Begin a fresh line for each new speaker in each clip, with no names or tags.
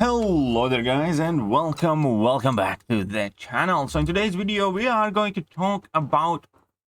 Hello there guys, and welcome back to the channel. So in today's video we are going to talk about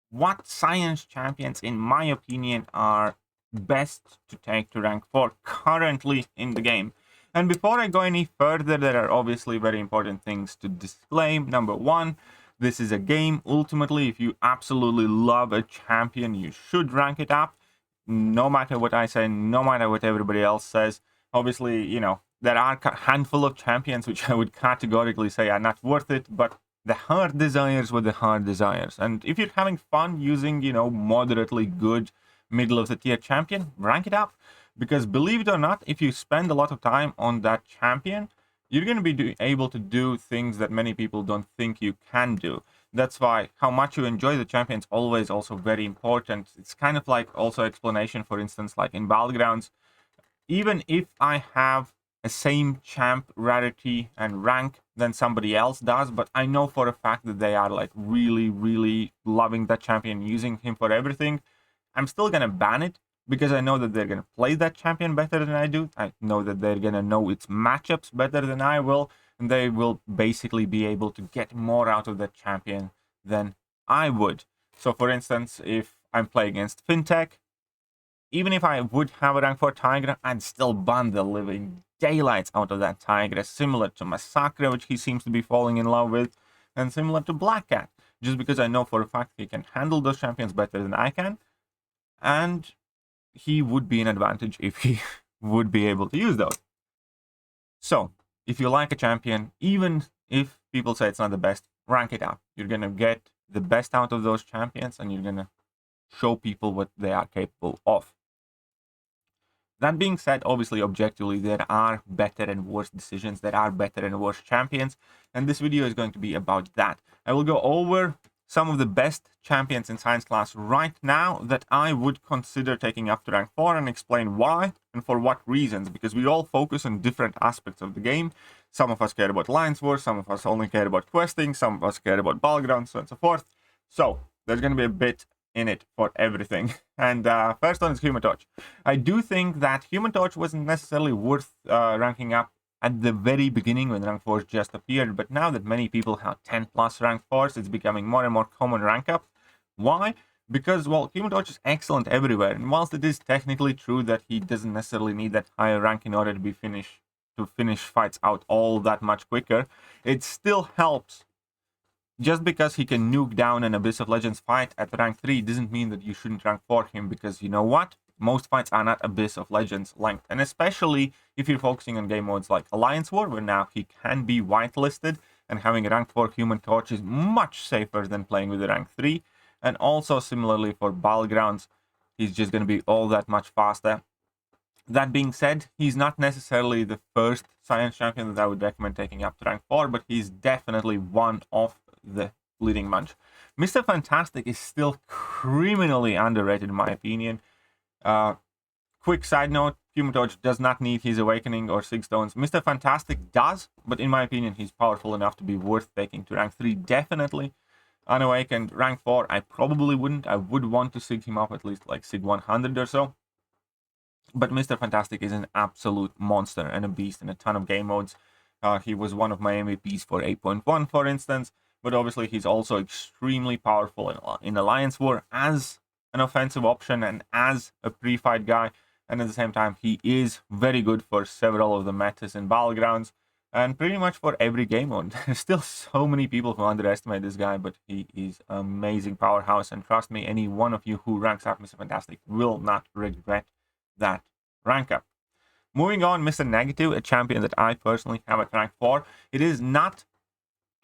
what science champions in my opinion are best to take to rank 4 currently in the game. And before I go any further, there are obviously very important things to disclaim. Number one, this is a game. Ultimately, if you absolutely love a champion, you should rank it up, no matter what I say, no matter what everybody else says. Obviously, you know, there are a handful of champions which I would categorically say are not worth it, but the heart desires were the heart desires. And if you're having fun using, you know, moderately good middle of the tier champion, rank it up. Because believe it or not, if you spend a lot of time on that champion, you're going to be able to do things that many people don't think you can do. That's why how much you enjoy the champion is always also very important. It's kind of like also explanation, for instance, like in Battlegrounds. Even if I have a same champ rarity and rank than somebody else does, but I know for a fact that they are like really loving that champion, using him for everything, I'm still gonna ban it because I know that they're gonna play that champion better than I do. I know that they're gonna know its matchups better than I will, and they will basically be able to get more out of that champion than I would. So for instance, if I'm playing against Fintech, even if I would have a rank 4 Tiger, I'd still ban the living daylights out of that Tiger, similar to Massacre, which he seems to be falling in love with, and similar to Black Cat, just because I know for a fact he can handle those champions better than I can, and he would be an advantage if he would be able to use those. So, if you like a champion, even if people say it's not the best, rank it up. You're going to get the best out of those champions, and you're going to show people what they are capable of. That being said, obviously, objectively, there are better and worse decisions. There are better and worse champions. And this video is going to be about that. I will go over some of the best champions in Science class right now that I would consider taking up to rank 4 and explain why and for what reasons. Because we all focus on different aspects of the game. Some of us care about Alliance War. Some of us only care about questing. Some of us care about Battlegrounds, so on and so forth. So there's going to be a bit in it for everything. And first one is Human Torch. I do think that Human Torch wasn't necessarily worth ranking up at the very beginning when rank 4s just appeared, but now that many people have 10 plus rank 4s, it's becoming more and more common rank up. Why? Because, well, Human Torch is excellent everywhere, and whilst it is technically true that he doesn't necessarily need that higher rank in order to finish fights out all that much quicker, it still helps. Just because he can nuke down an Abyss of Legends fight at rank 3 doesn't mean that you shouldn't rank 4 him, because you know what? Most fights are not Abyss of Legends length, and especially if you're focusing on game modes like Alliance War, where now he can be whitelisted, and having a rank 4 Human Torch is much safer than playing with a rank 3. And also similarly for Battlegrounds, he's just going to be all that much faster. That being said, he's not necessarily the first Science champion that I would recommend taking up to rank 4, but he's definitely one of the leading bunch. Mr. Fantastic is still criminally underrated in my opinion. Quick side note, Human Torch does not need his Awakening or 6 stones. Mr. Fantastic does, but in my opinion he's powerful enough to be worth taking to rank 3 definitely. Unawakened, rank 4 I probably wouldn't. I would want to sig him up at least like sig 100 or so. But Mr. Fantastic is an absolute monster and a beast in a ton of game modes. He was one of my MVPs for 8.1 for instance. But obviously he's also extremely powerful in Alliance War as an offensive option and as a pre-fight guy. And at the same time, he is very good for several of the metas in Battlegrounds and pretty much for every game mode. There's still so many people who underestimate this guy, but he is an amazing powerhouse. And trust me, any one of you who ranks up Mr. Fantastic will not regret that rank up. Moving on, Mr. Negative, a champion that I personally have at rank 4. It is not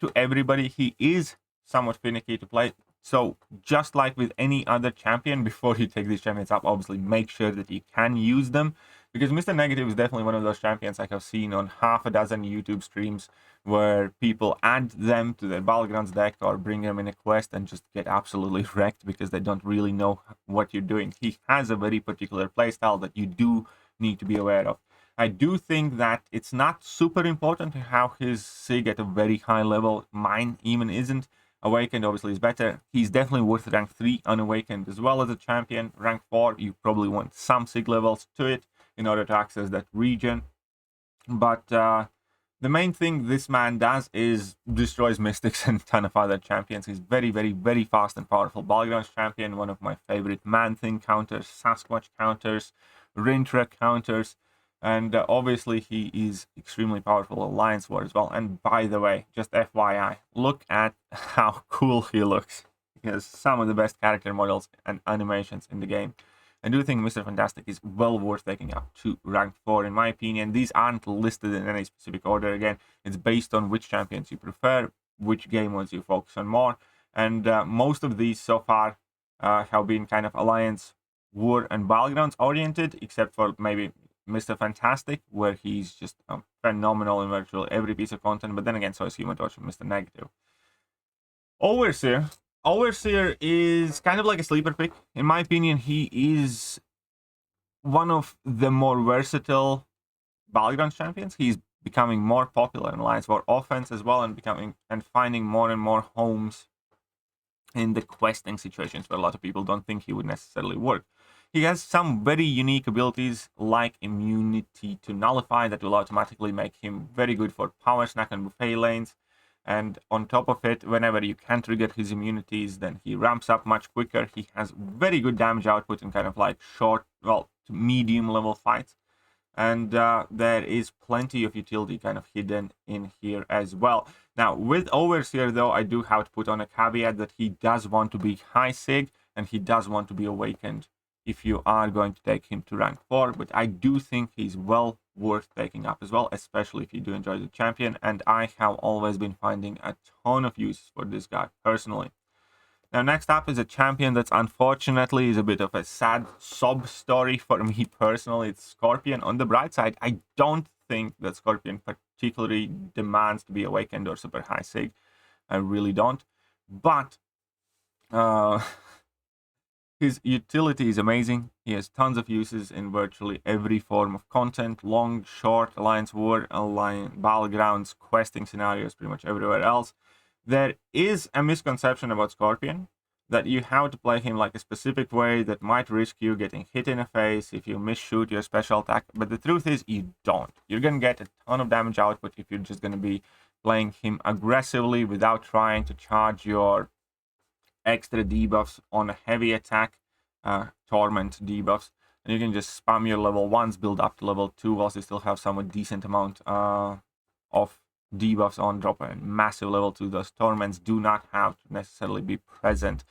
to everybody. He is somewhat finicky to play, so just like with any other champion, before you take these champions up, obviously make sure that you can use them, because Mr. Negative is definitely one of those champions like I've seen on half a dozen YouTube streams where people add them to their Battlegrounds deck or bring them in a quest and just get absolutely wrecked because they don't really know what you're doing. He has a very particular playstyle that you do need to be aware of. I do think that it's not super important to have his sig at a very high level. Mine even isn't. Awakened obviously is better. He's definitely worth rank 3 unawakened as well as a champion. Rank 4, you probably want some sig levels to it in order to access that region. But The main thing this man does is destroys Mystics and a ton of other champions. He's very, very, very fast and powerful Battlegrounds champion. One of my favorite Man-Thing counters, Sasquatch counters, Rintra counters. And obviously he is extremely powerful Alliance War as well. And by the way, just FYI, look at how cool he looks. He has some of the best character models and animations in the game. I do think Mr. Fantastic is well worth taking up to rank 4 in my opinion. These aren't listed in any specific order. Again, it's based on which champions you prefer, which game modes you focus on more. And most of these so far have been kind of Alliance, War, and Battlegrounds oriented, except for maybe Mr. Fantastic, where he's just phenomenal in virtually every piece of content. But then again, so is Human Torch and Mr. Negative. Overseer. Overseer is kind of like a sleeper pick. In my opinion, he is one of the more versatile Battlegrounds champions. He's becoming more popular in Alliance War offense as well, and finding more and more homes in the questing situations where a lot of people don't think he would necessarily work. He has some very unique abilities like immunity to nullify that will automatically make him very good for power snack and buffet lanes. And on top of it, whenever you can trigger his immunities, then he ramps up much quicker. He has very good damage output in kind of like short, well, to medium level fights. And there is plenty of utility kind of hidden in here as well. Now, with Overseer, though, I do have to put on a caveat that he does want to be high sig, and he does want to be awakened if you are going to take him to rank 4. But I do think he's well worth taking up as well, especially if you do enjoy the champion, and I have always been finding a ton of uses for this guy personally. Now, next up is a champion that's unfortunately is a bit of a sad sob story for me personally. It's Scorpion. On the bright side, I don't think that Scorpion particularly demands to be awakened or super high sig. I really don't. But his utility is amazing. He has tons of uses in virtually every form of content. Long, short, Alliance War, Alliance Battlegrounds, questing scenarios, pretty much everywhere else. There is a misconception about Scorpion that you have to play him like a specific way that might risk you getting hit in the face if you misshoot your special attack. But the truth is you don't. You're going to get a ton of damage output if you're just going to be playing him aggressively without trying to charge your extra debuffs on a heavy attack, torment debuffs, and you can just spam your level 1s, build up to level 2 whilst you still have somewhat decent amount of debuffs on, drop a massive level 2. Those torments do not have to necessarily be present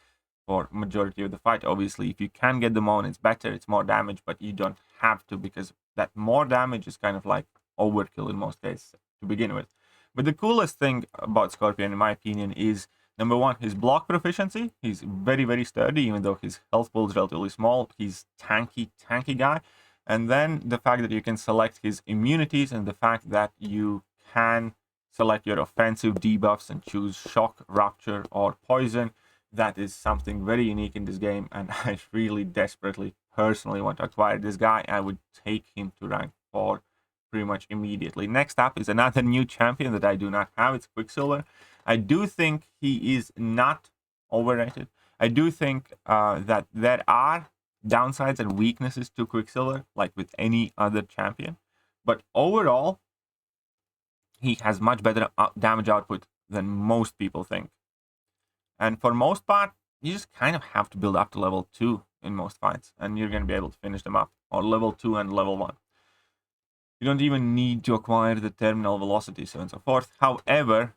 for majority of the fight. Obviously, if you can get them on, it's better, it's more damage, but you don't have to, because that more damage is kind of like overkill in most cases to begin with. But the coolest thing about Scorpion, in my opinion, is number 1, his block proficiency. He's very, very sturdy, even though his health pool is relatively small. He's tanky guy. And then the fact that you can select his immunities, and the fact that you can select your offensive debuffs and choose shock, rupture, or poison. That is something very unique in this game, and I really desperately, personally want to acquire this guy. I would take him to rank 4 pretty much immediately. Next up is another new champion that I do not have. It's Quicksilver. I do think he is not overrated. I do think that there are downsides and weaknesses to Quicksilver, like with any other champion. But overall, he has much better damage output than most people think. And for most part, you just kind of have to build up to level 2 in most fights, and you're going to be able to finish them up, or level 2 and level 1. You don't even need to acquire the terminal velocity, so on and so forth. However,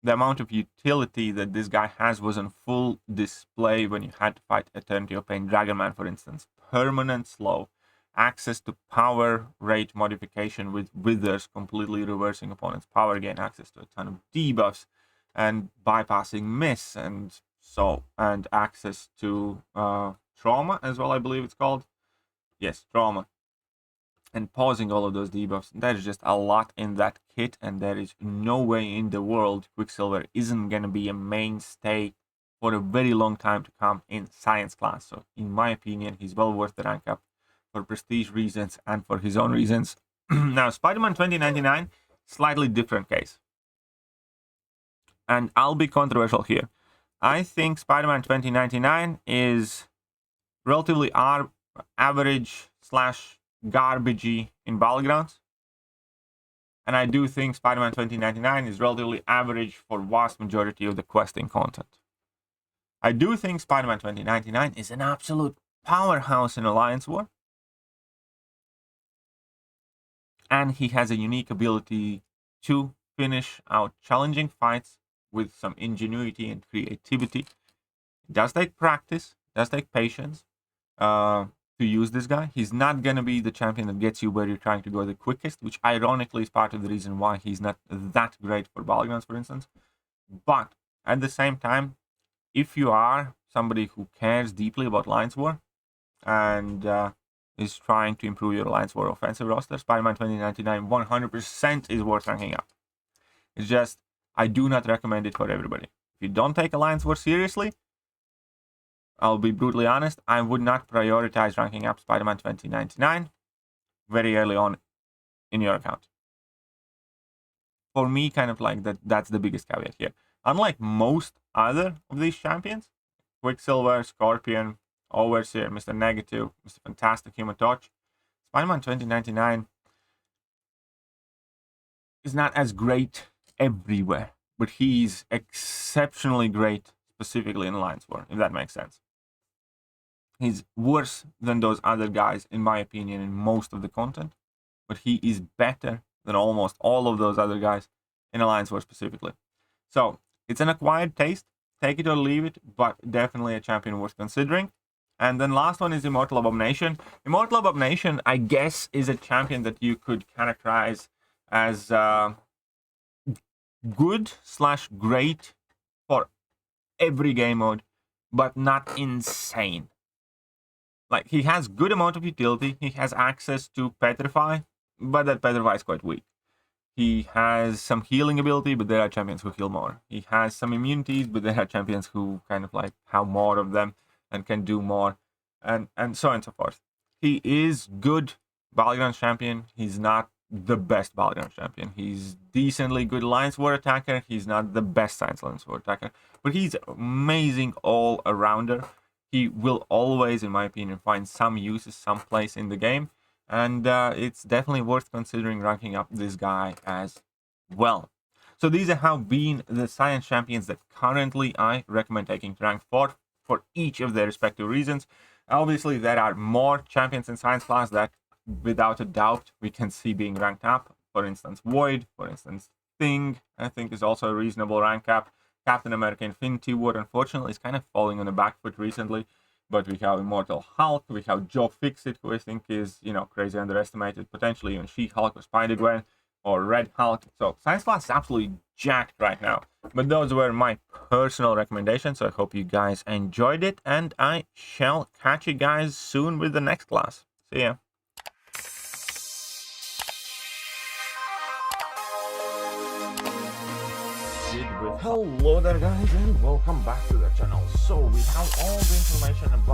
the amount of utility that this guy has was on full display when you had to fight Eternity of Pain Dragonman, for instance. Permanent slow, access to power rate modification with withers, completely reversing opponent's power gain, access to a ton of debuffs, and bypassing miss, and access to trauma as well, I believe it's called. Yes, trauma. And pausing all of those debuffs. There's just a lot in that kit, and there is no way in the world Quicksilver isn't going to be a mainstay for a very long time to come in Science class. So in my opinion, he's well worth the rank up for prestige reasons and for his own reasons. Now, SpiderMan 2099, slightly different case. And I'll be controversial here. I think SpiderMan 2099 is relatively average / garbagey in Battlegrounds, And I do think SpiderMan 2099 is relatively average for vast majority of the questing content. I do think SpiderMan 2099 is an absolute powerhouse in Alliance War. And he has a unique ability to finish out challenging fights with some ingenuity and creativity. It does take practice, it does take patience to use this guy. He's not going to be the champion that gets you where you're trying to go the quickest, which ironically is part of the reason why he's not that great for Battlegrounds, for instance. But at the same time, if you are somebody who cares deeply about Alliance War and is trying to improve your Alliance War offensive roster, SpiderMan 2099 100% is worth ranking up. It's just, I do not recommend it for everybody. If you don't take Alliance War seriously, I'll be brutally honest, I would not prioritize ranking up SpiderMan 2099 very early on in your account. For me, kind of like that's the biggest caveat here. Unlike most other of these champions, Quicksilver, Scorpion, Overseer, Mr. Negative, Mr. Fantastic, Human Torch, SpiderMan 2099 is not as great everywhere, but he's exceptionally great specifically in Alliance War, if that makes sense. He's worse than those other guys, in my opinion, in most of the content, but he is better than almost all of those other guys in Alliance War specifically. So, it's an acquired taste, take it or leave it, but definitely a champion worth considering. And then last one is Immortal Abomination. Immortal Abomination, I guess, is a champion that you could characterize as good/great for every game mode, but not insane. Like, he has good amount of utility, he has access to Petrify, but that Petrify is quite weak. He has some healing ability, but there are champions who heal more. He has some immunities, but there are champions who kind of like have more of them and can do more, and so on and so forth. He is good Battlegrounds champion. He's not the best Battlegrounds champion. He's decently good Alliance War attacker. He's not the best Science Alliance War attacker, but he's amazing all-arounder. He will always, in my opinion, find some uses, some place in the game, and it's definitely worth considering ranking up this guy as well. So these have been the Science champions that currently I recommend taking to rank 4 for each of their respective reasons. Obviously, there are more champions in Science class that, without a doubt, we can see being ranked up. For instance, Void, for instance, Thing, I think is also a reasonable rank up. Captain America Infinity War, unfortunately, is kind of falling on the back foot recently. But we have Immortal Hulk, we have Joe Fixit, who I think is, crazy underestimated. Potentially even She-Hulk or Spider-Gwen or Red Hulk. So Science class is absolutely jacked right now. But those were my personal recommendations. So I hope you guys enjoyed it. And I shall catch you guys soon with the next class. See ya. Hello there guys, and welcome back to the channel. So we have all the information about